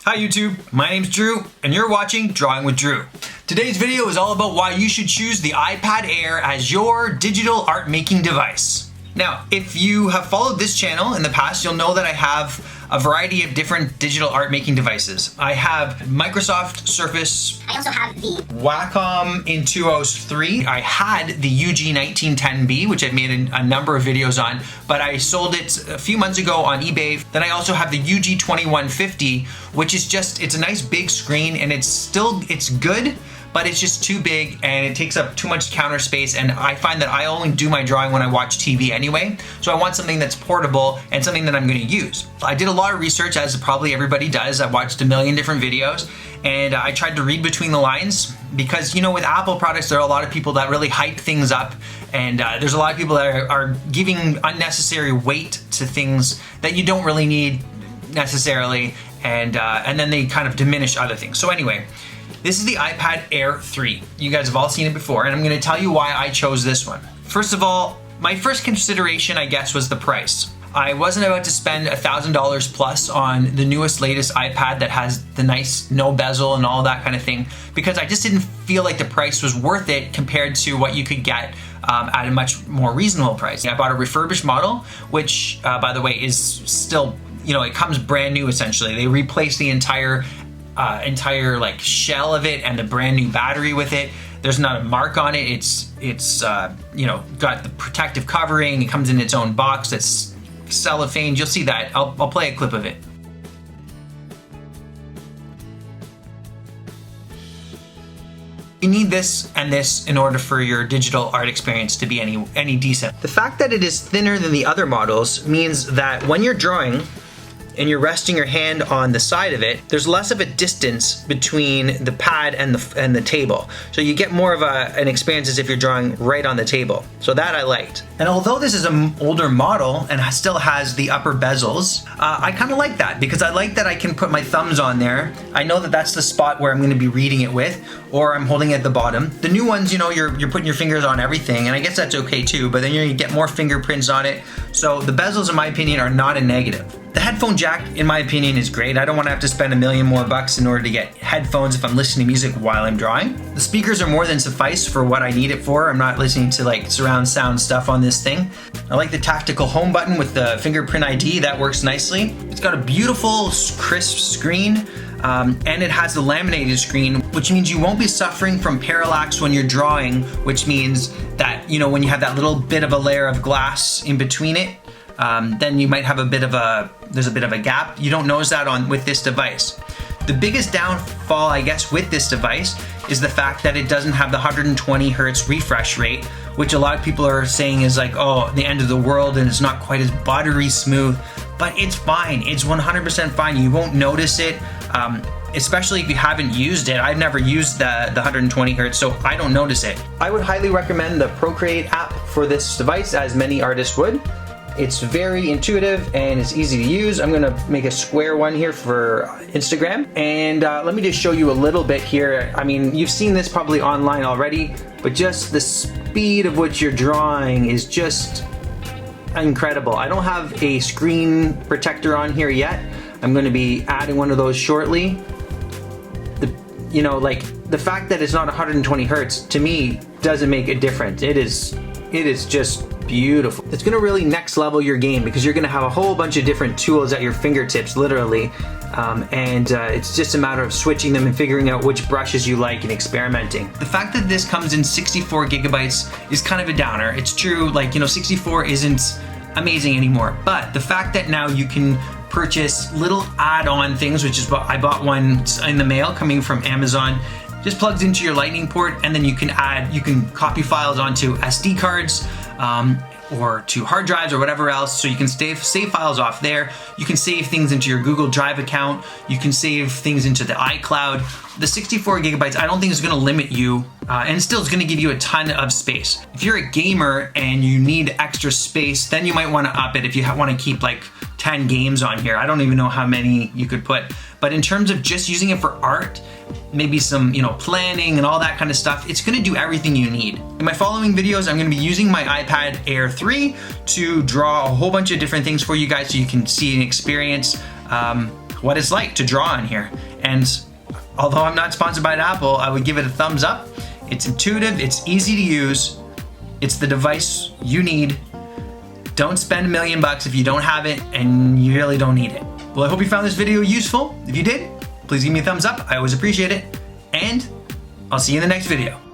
Hi YouTube, my name's Drew and you're watching Drawing with Drew. Today's video is all about why you should choose the iPad Air as your digital art making device. Now, if you have followed this channel in the past, you'll know that I have a variety of different digital art making devices. I have Microsoft Surface. I also have the Wacom Intuos 3. I had the UG1910B, which I've made a number of videos on, but I sold it a few months ago on eBay. Then I also have the UG2150, which is just, it's a nice big screen and it's good, but it's just too big and it takes up too much counter space, and I find that I only do my drawing when I watch TV anyway, so I want something that's portable and something that I'm going to use. I did a lot of research, as probably everybody does. I watched a million different videos and I tried to read between the lines, because you know, with Apple products there are a lot of people that really hype things up, and there's a lot of people that are giving unnecessary weight to things that you don't really need necessarily, and then they kind of diminish other things. So anyway, this is the iPad Air 3. You guys have all seen it before, and I'm going to tell you why I chose this one. First of all, my first consideration, I guess, was the price. I wasn't about to spend $1,000 plus on the newest, latest iPad that has the nice no bezel and all that kind of thing, because I just didn't feel like the price was worth it compared to what you could get at a much more reasonable price. I bought a refurbished model, which, by the way, is still, you know, it comes brand new essentially. They replaced the entire like shell of it and the brand new battery with it. There's not a mark on it. It's you know, got the protective covering. It comes in its own box that's cellophane. You'll see that. I'll play a clip of it. You need this and this in order for your digital art experience to be any decent. The fact that it is thinner than the other models means that when you're drawing and you're resting your hand on the side of it, there's less of a distance between the pad and the table. So you get more of an experience as if you're drawing right on the table. So that I liked. And although this is an older model and still has the upper bezels, I kind of like that, because I like that I can put my thumbs on there. I know that that's the spot where I'm going to be reading it with, or I'm holding it at the bottom. The new ones, you know, you're putting your fingers on everything, and I guess that's okay too, but then you get more fingerprints on it. So the bezels, in my opinion, are not a negative. The headphone jack, in my opinion, is great. I don't want to have to spend $1 million more in order to get headphones if I'm listening to music while I'm drawing. The speakers are more than suffice for what I need it for. I'm not listening to like surround sound stuff on this thing. I like the tactical home button with the fingerprint ID. That works nicely. It's got a beautiful, crisp screen. And it has the laminated screen, which means you won't be suffering from parallax when you're drawing, which means that, you know, when you have that little bit of a layer of glass in between it, then you might have there's a bit of a gap. You don't notice that with this device. The biggest downfall, I guess, with this device is the fact that it doesn't have the 120 hertz refresh rate, which a lot of people are saying is like, oh, the end of the world, and it's not quite as buttery smooth, but it's fine. It's 100% fine. You won't notice it, especially if you haven't used it. I've never used the 120 hertz, so I don't notice it. I would highly recommend the Procreate app for this device, as many artists would. It's very intuitive and it's easy to use. I'm gonna make a square one here for Instagram. And let me just show you a little bit here. I mean, you've seen this probably online already, but just the speed of which you're drawing is just incredible. I don't have a screen protector on here yet. I'm gonna be adding one of those shortly. You know, like the fact that it's not 120 hertz to me doesn't make a difference. It is just beautiful. It's gonna really next level your game, because you're gonna have a whole bunch of different tools at your fingertips, literally, and it's just a matter of switching them and figuring out which brushes you like and experimenting. The fact that this comes in 64 gigabytes is kind of a downer. It's true, like, you know, 64 isn't amazing anymore, but the fact that now you can purchase little add-on things, which is what I bought one in the mail coming from Amazon, just plugs into your lightning port, and then you can copy files onto SD cards, or to hard drives or whatever else, so you can save files off there. You can save things into your Google Drive account. You can save things into the iCloud. The 64 gigabytes I don't think is gonna limit you, and still is gonna give you a ton of space. If you're a gamer and you need extra space, then you might wanna up it if you wanna keep like 10 games on here. I don't even know how many you could put. But in terms of just using it for art, maybe some, you know, planning and all that kind of stuff, it's gonna do everything you need. In my following videos, I'm gonna be using my iPad Air 3 to draw a whole bunch of different things for you guys so you can see and experience what it's like to draw on here. And although I'm not sponsored by Apple, I would give it a thumbs up. It's intuitive, it's easy to use, it's the device you need. Don't spend $1 million if you don't have it and you really don't need it. Well, I hope you found this video useful. If you did, please give me a thumbs up. I always appreciate it. And I'll see you in the next video.